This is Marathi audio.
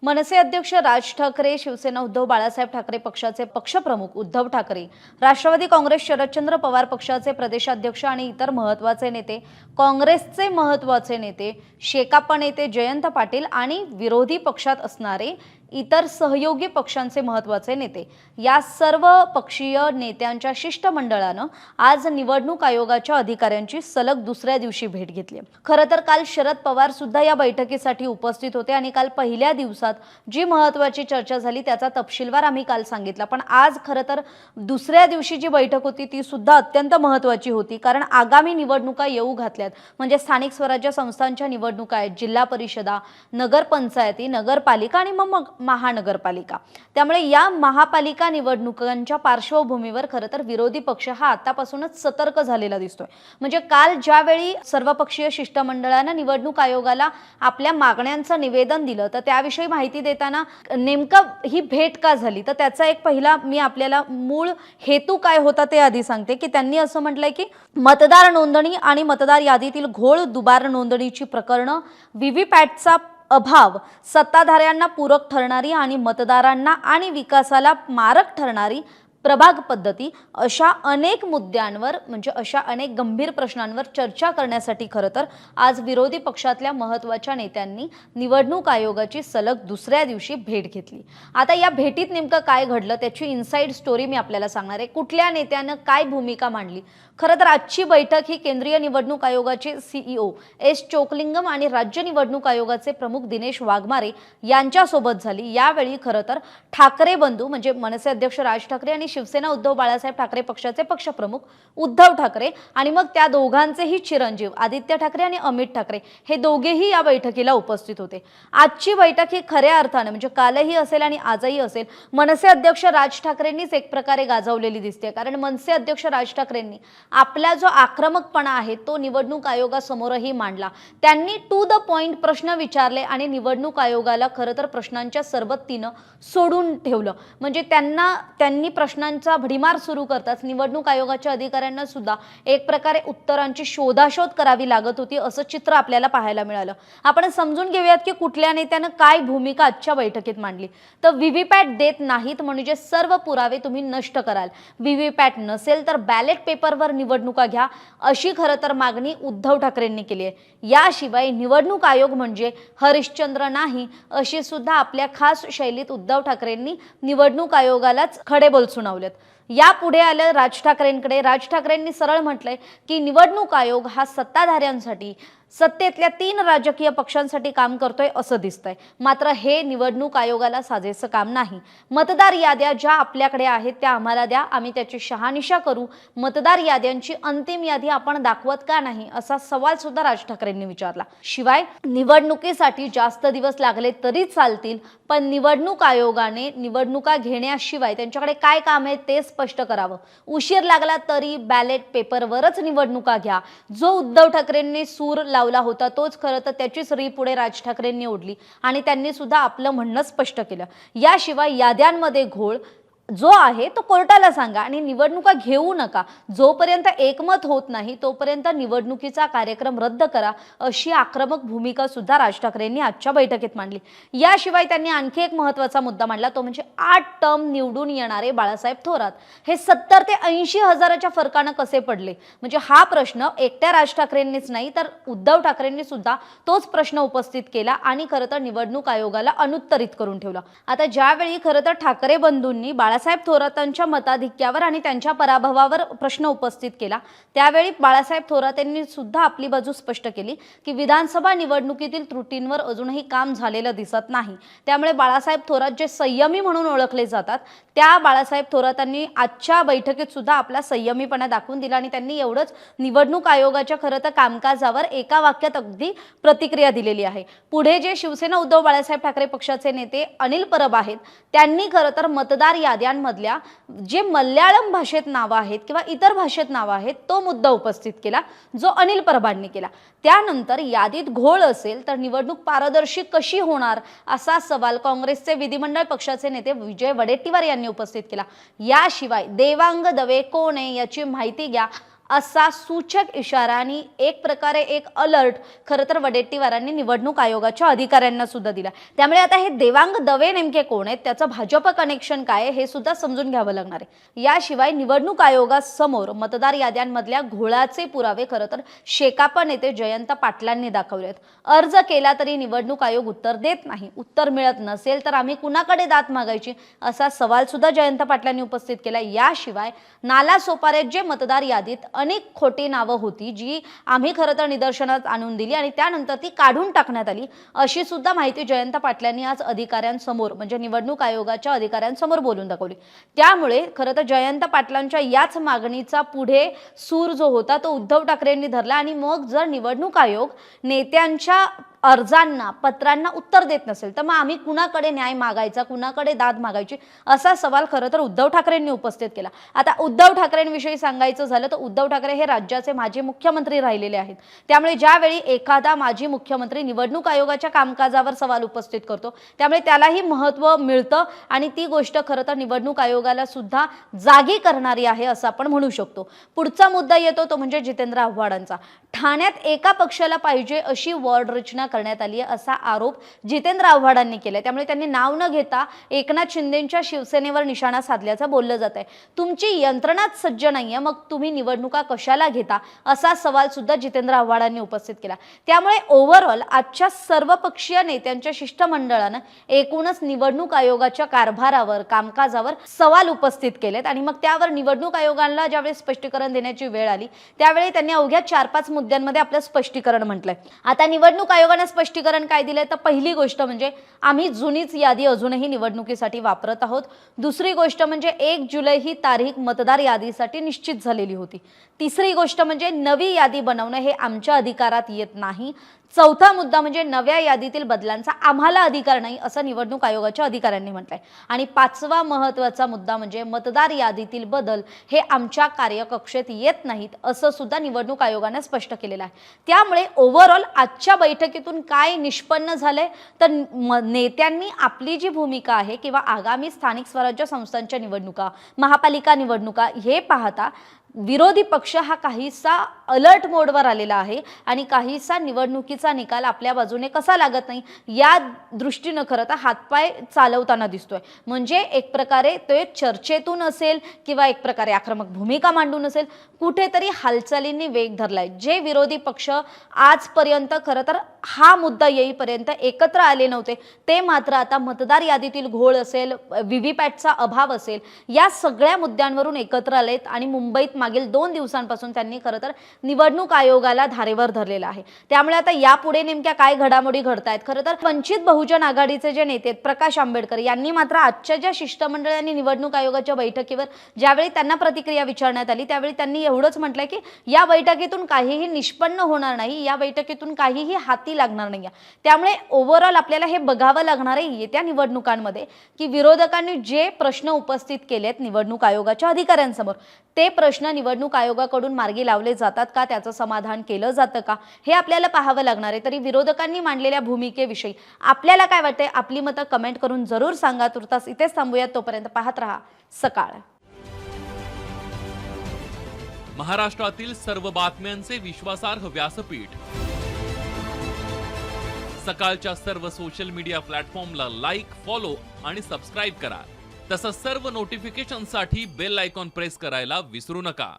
मनसे अध्यक्ष राज ठाकरे, शिवसेना उद्धव बाळासाहेब ठाकरे पक्षाचे पक्षप्रमुख उद्धव ठाकरे, राष्ट्रवादी काँग्रेस शरदचंद्र पवार पक्षाचे प्रदेशाध्यक्ष आणि इतर महत्त्वाचे नेते, काँग्रेसचे महत्त्वाचे नेते, शेकाप नेते जयंत पाटील आणि विरोधी पक्षात असणारे इतर सहयोगी पक्षांचे महत्त्वाचे नेते या सर्व पक्षीय नेत्यांच्या शिष्टमंडळानं आज निवडणूक आयोगाच्या अधिकाऱ्यांची सलग दुसऱ्या दिवशी भेट घेतली। खरं तर काल शरद पवार सुद्धा या बैठकीसाठी उपस्थित होते आणि काल पहिल्या दिवसात जी महत्त्वाची चर्चा झाली त्याचा तपशीलवार आम्ही काल सांगितला, पण आज खरं तर दुसऱ्या दिवशी जी बैठक होती ती सुद्धा अत्यंत महत्त्वाची होती, कारण आगामी निवडणुका येऊ घातल्यात। म्हणजे स्थानिक स्वराज्य संस्थांच्या निवडणुका आहेत, जिल्हा परिषदा, नगरपंचायती, नगरपालिका आणि मग महानगरपालिका। त्यामुळे या महापालिका निवडणुकांच्या पार्श्वभूमीवर खरं तर विरोधी पक्ष हा आतापासूनच सतर्क झालेला दिसतोय। म्हणजे काल ज्यावेळी सर्वपक्षीय शिष्टमंडळाने निवडणूक आयोगाला आपल्या मागण्यांचं निवेदन दिलं तर त्याविषयी माहिती देताना नेमकं ही भेट का झाली तर त्याचा एक पहिला मी आपल्याला मूळ हेतू काय होता ते आधी सांगते की त्यांनी असं म्हटलंय की मतदार नोंदणी आणि मतदार यादीतील घोळ, दुबार नोंदणीची प्रकरणं, व्हीव्हीपॅटचा अभाव, सत्ताधाऱ्यांना पूरक ठरणारी आणि मतदारांना आणि विकासाला मारक ठरणारी प्रभाग पद्धती अशा अनेक मुद्द्यांवर म्हणजे अशा अनेक गंभीर प्रश्नांवर चर्चा करण्यासाठी खरं तर आज विरोधी पक्षातल्या महत्त्वाच्या नेत्यांनी निवडणूक आयोगाची सलग दुसऱ्या दिवशी भेट घेतली। आता या भेटीत नेमकं काय घडलं त्याची इनसाइड स्टोरी मी आपल्याला सांगणार आहे। कुठल्या नेत्यानं काय भूमिका मांडली। खरं तर आजची बैठक ही केंद्रीय निवडणूक आयोगाचे सीईओ एस चोकलिंगम आणि राज्य निवडणूक आयोगाचे प्रमुख दिनेश वाघमारे यांच्यासोबत झाली। यावेळी खरं तर ठाकरे बंधू म्हणजे मनसे अध्यक्ष राज ठाकरे आणि शिवसेना उद्धव बाळासाहेब ठाकरे पक्षाचे पक्षप्रमुख उद्धव ठाकरे आणि मग त्या दोघांचेही चिरंजीव आदित्य ठाकरे आणि अमित ठाकरे हे दोघेही या बैठकीला उपस्थित होते। आजची बैठक ही खऱ्या अर्थाने म्हणजे कालही असेल आणि आजही असेल मनसे अध्यक्ष राज ठाकरेंनीच एक प्रकारे गाजवलेली दिसते, कारण मनसे अध्यक्ष राज ठाकरेंनी आपला जो आक्रमकपणा आहे तो निवडणूक आयोगासमोरही मांडला। त्यांनी टू द पॉइंट प्रश्न विचारले आणि निवडणूक आयोगाला खरं तर प्रश्नांच्या सरबत्तीनं सोडून ठेवलं। म्हणजे त्यांनी प्रश्नांचा भडीमार सुरू करताच निवडणूक आयोगाच्या अधिकाऱ्यांना सुद्धा एक प्रकारे उत्तरांची शोधाशोध करावी लागत होती असं चित्र आपल्याला पाहायला मिळालं। आपण समजून घेऊयात की कुठल्या नेत्यानं काय भूमिका आजच्या बैठकीत मांडली। तर व्हीव्हीपॅट देत नाहीत म्हणजे सर्व पुरावे तुम्ही नष्ट कराल, व्हीव्हीपॅट नसेल तर बॅलेट पेपरवर निवडणुका घ्या अशी खरं तर मागणी उद्धव ठाकरेंनी केली आहे। याशिवाय निवडणूक आयोग म्हणजे हरिश्चंद्र नाही अशी सुद्धा आपल्या खास शैलीत उद्धव ठाकरेंनी निवडणूक आयोगालाच खडे बोल सुनावलेत। या पुढे आलं राज ठाकरेंकडे। राज ठाकरेंनी सरळ म्हटलंय की निवडणूक आयोग हा सत्ताधाऱ्यांसाठी सत्तेतल्या 3 राजकीय पक्षांसाठी काम करतोय असं दिसतंय, मात्र हे निवडणूक आयोगाला साजेसं काम नाही। मतदार याद्या ज्या आपल्याकडे आहेत त्या आम्हाला द्या, आम्ही त्याची शहानिशा करू। मतदार याद्यांची अंतिम यादी आपण दाखवत का नाही असा सवाल सुद्धा राज ठाकरेंनी विचारला। शिवाय निवडणुकीसाठी जास्त दिवस लागले तरी चालतील, पण निवडणूक आयोगाने निवडणुका घेण्याशिवाय त्यांच्याकडे काय काम आहे ते स्पष्ट करावं। उशीर लागला तरी बॅलेट पेपरवरच निवडणुका घ्या। जो उद्धव ठाकरेंनी सूर लावला होता तोच खरं तर त्याचीच री पुढे राज ठाकरेंनी ओढली आणि त्यांनी सुद्धा आपलं म्हणणं स्पष्ट केलं। याशिवाय याद्यांमध्ये घोळ जो आहे तो कोर्टाला सांगा आणि निवडणुका घेऊ नका। जोपर्यंत एकमत होत नाही तोपर्यंत निवडणुकीचा कार्यक्रम रद्द करा अशी आक्रमक भूमिका सुद्धा राज ठाकरेंनी आजच्या बैठकीत मांडली। याशिवाय त्यांनी आणखी एक महत्त्वाचा मुद्दा मांडला तो म्हणजे 8 टर्म निवडून येणारे बाळासाहेब थोरात हे 70 ते 80 हजाराच्या फरकानं कसे पडले। म्हणजे हा प्रश्न एकट्या राज ठाकरेंनीच नाही तर उद्धव ठाकरेंनी सुद्धा तोच प्रश्न उपस्थित केला आणि खरं तर निवडणूक आयोगाला अनुत्तरित करून ठेवला। आता ज्यावेळी खरं तर ठाकरे बंधूंनी बाळासाहेब थोरातांच्या मताधिक्यावर आणि त्यांच्या पराभवावर प्रश्न उपस्थित केला त्यावेळी बाळासाहेब थोरात यांनी सुद्धा आपली बाजू स्पष्ट केली की विधानसभा निवडणुकीतील त्रुटींवर अजूनही काम झालेलं दिसत नाही। त्यामुळे बाळासाहेब थोरात जे संयमी म्हणून ओळखले जातात त्या बाळासाहेब थोरातांनी आजच्या बैठकीत सुद्धा आपला संयमीपणा दाखवून दिला आणि त्यांनी एवढंच निवडणूक आयोगाच्या खरं तर कामकाजावर एका वाक्यात अगदी प्रतिक्रिया दिलेली आहे। पुढे जे शिवसेना उद्धव बाळासाहेब ठाकरे पक्षाचे नेते अनिल परब आहेत त्यांनी खरं तर मतदार याद्यांमधल्या जे मल्याळम भाषेत नावं आहेत किंवा इतर भाषेत नावं आहेत तो मुद्दा उपस्थित केला जो अनिल परबांनी केला। त्यानंतर यादीत घोळ असेल तर निवडणूक पारदर्शी कशी होणार असा सवाल काँग्रेसचे विधिमंडळ पक्षाचे नेते विजय वडेट्टीवार यांनी उपस्थित केला। याशिवाय देवांग दवे कोण आहे याची माहिती घ्या असा सूचक इशारा आणि एक प्रकारे एक अलर्ट खरं तर वडेट्टीवारांनी निवडणूक आयोगाच्या अधिकाऱ्यांना सुद्धा दिला। त्यामुळे आता हे देवांग दवे नेमके कोण आहेत, त्याचं भाजप कनेक्शन काय आहे हे सुद्धा समजून घ्यावं लागणार आहे। याशिवाय निवडणूक आयोगासमोर मतदार याद्यांमधल्या घोळाचे पुरावे खरं तर शेकाप नेते जयंत पाटलांनी दाखवलेत। अर्ज केला तरी निवडणूक आयोग उत्तर देत नाही, उत्तर मिळत नसेल तर आम्ही कुणाकडे दाद मागायची असा सवाल सुद्धा जयंत पाटलांनी उपस्थित केला। याशिवाय नालासोपाऱ्यात जे मतदार यादीत अनेक खोटी नावं होती जी आम्ही खरं तर निदर्शनात आणून दिली आणि त्यानंतर ती काढून टाकण्यात आली अशी सुद्धा माहिती जयंत पाटलांनी आज अधिकाऱ्यांसमोर म्हणजे निवडणूक आयोगाच्या अधिकाऱ्यांसमोर बोलून दाखवली। त्यामुळे खरं तर जयंत पाटलांच्या याच मागणीचा पुढे सूर जो होता तो उद्धव ठाकरेंनी धरला आणि मग जर निवडणूक आयोग नेत्यांच्या अर्जांना पत्रांना उत्तर देत नसेल तर मग आम्ही कुणाकडे न्याय मागायचा, कुणाकडे दाद मागायची असा सवाल खरं तर उद्धव ठाकरेंनी उपस्थित केला। आता उद्धव ठाकरेंविषयी सांगायचं झालं तर उद्धव ठाकरे हे राज्याचे माजी मुख्यमंत्री राहिलेले आहेत। त्यामुळे ज्यावेळी एखादा माजी मुख्यमंत्री निवडणूक आयोगाच्या कामकाजावर सवाल उपस्थित करतो त्यामुळे त्यालाही महत्त्व मिळतं आणि ती गोष्ट खरं तर निवडणूक आयोगाला सुद्धा जागी करणारी आहे असं आपण म्हणू शकतो। पुढचा मुद्दा येतो तो म्हणजे जितेंद्र आव्हाडांचा। ठाण्यात एका पक्षाला पाहिजे अशी वॉर्ड रचना करण्यात आली आहे असा आरोप जितेंद्र आव्हाडांनी केला। त्यामुळे त्यांनी नाव न घेता एकनाथ शिंदेंच्या शिवसेनेवर निशाणा साधल्याचं बोललं जात आहे। तुमची यंत्रणाच सज्ज नाहीये मग तुम्ही निवडणुका कशाला घेता असा सवाल सुद्धा जितेंद्र आव्हाडांनी उपस्थित केला। त्यामुळे ओव्हरऑल आजच्या सर्वपक्षीय नेत्यांच्या शिष्टमंडळानं एकूणच निवडणूक आयोगाच्या कारभारावर कामकाजावर सवाल उपस्थित केलेत आणि मग त्यावर निवडणूक आयोगाला ज्यावेळी स्पष्टीकरण देण्याची वेळ आली त्यावेळी त्यांनी अवघ्या 4-5 मुद्द्यांमध्ये आपलं स्पष्टीकरण म्हटलंय। आता निवडणूक आयोगाने स्पष्टीकरण काय दिलंय तर पहिली गोष्ट म्हणजे आम्ही जुनीच यादी अजूनही निवडणुकीसाठी वापरत आहोत। दुसरी गोष्ट म्हणजे 1 जुलै ही तारीख मतदार यादीसाठी निश्चित झालेली होती। तिसरी गोष्ट म्हणजे नवी यादी बनवणं हे आमच्या अधिकारात येत नाही। चौथा मुद्दा म्हणजे नव्या यादीतील बदलांचा आम्हाला अधिकार नाही असं निवडणूक आयोगाच्या अधिकाऱ्यांनी म्हटलंय। आणि पाचवा महत्त्वाचा मुद्दा म्हणजे मतदार यादीतील बदल हे आमच्या कार्यकक्षेत येत नाहीत असं सुद्धा निवडणूक आयोगाने स्पष्ट केलेलं आहे। त्यामुळे ओव्हरऑल आजच्या बैठकीतून काय निष्पन्न झालंय तर नेत्यांनी आपली जी भूमिका आहे किंवा आगामी स्थानिक स्वराज्य संस्थांच्या निवडणुका महापालिका निवडणुका हे पाहता विरोधी पक्ष हा काहीसा अलर्ट मोडवर आलेला आहे आणि काहीसा निवडणुकीचा निकाल आपल्या बाजूने कसा लागत नाही या दृष्टीने खरं तर हातपाय चालवताना दिसतोय। म्हणजे एक प्रकारे ते चर्चेतून असेल किंवा एक प्रकारे आक्रमक भूमिका मांडून असेल कुठेतरी हालचालींनी वेग धरलाय। जे विरोधी पक्ष आजपर्यंत खरं तर हा मुद्दा येईपर्यंत एकत्र आले नव्हते ते मात्र आता मतदार यादीतील घोळ असेल व्हीव्हीपॅटचा अभाव असेल या सगळ्या मुद्द्यांवरून एकत्र आलेत आणि मुंबईत मागील 2 दिवसांपासून त्यांनी खरं तर निवडणूक आयोगाला धारेवर धरलेला आहे। त्यामुळे आता यापुढे नेमक्या काय घडामोडी घडतायत खरं तर वंचित बहुजन आघाडीचे जे नेते प्रकाश आंबेडकर यांनी मात्र आजच्या ज्या शिष्टमंडळांनी निवडणूक आयोगाच्या बैठकीवर ज्यावेळी त्यांना प्रतिक्रिया विचारण्यात आली त्यावेळी त्यांनी एवढंच म्हटलंय की या बैठकीतून काहीही निष्पन्न होणार नाही, या बैठकीतून काहीही हाती लागणार नाही। त्यामुळे ओव्हरऑल आपल्याला हे बघावं लागणार आहे येत्या निवडणुकांमध्ये की विरोधकांनी जे प्रश्न उपस्थित केलेत निवडणूक आयोगाच्या अधिकाऱ्यांसमोर ते प्रश्न निवडणूक आयोगाकडून मार्गी लावले जातात का, त्याचं समाधान केलं जातं का हे आपल्याला पाहावं लागणार आहे। तरी विरोधकांनी मांडलेल्या भूमिकेविषयी आपल्याला काय वाटतंय आपली मतं कमेंट करून जरूर सांगा। तुर्तास इथेच थांबूयात, तोपर्यंत पाहत रहा सकाळ। महाराष्ट्रातील सर्व बातम्यांचे विश्वासार्ह व्यासपीठ सकाळच्या सर्व सोशल मीडिया प्लॅटफॉर्मला लाईक, फॉलो आणि सबस्क्राईब करा। तसंच सर्व नोटिफिकेशनसाठी बेल आयकॉन प्रेस करायला विसरू नका।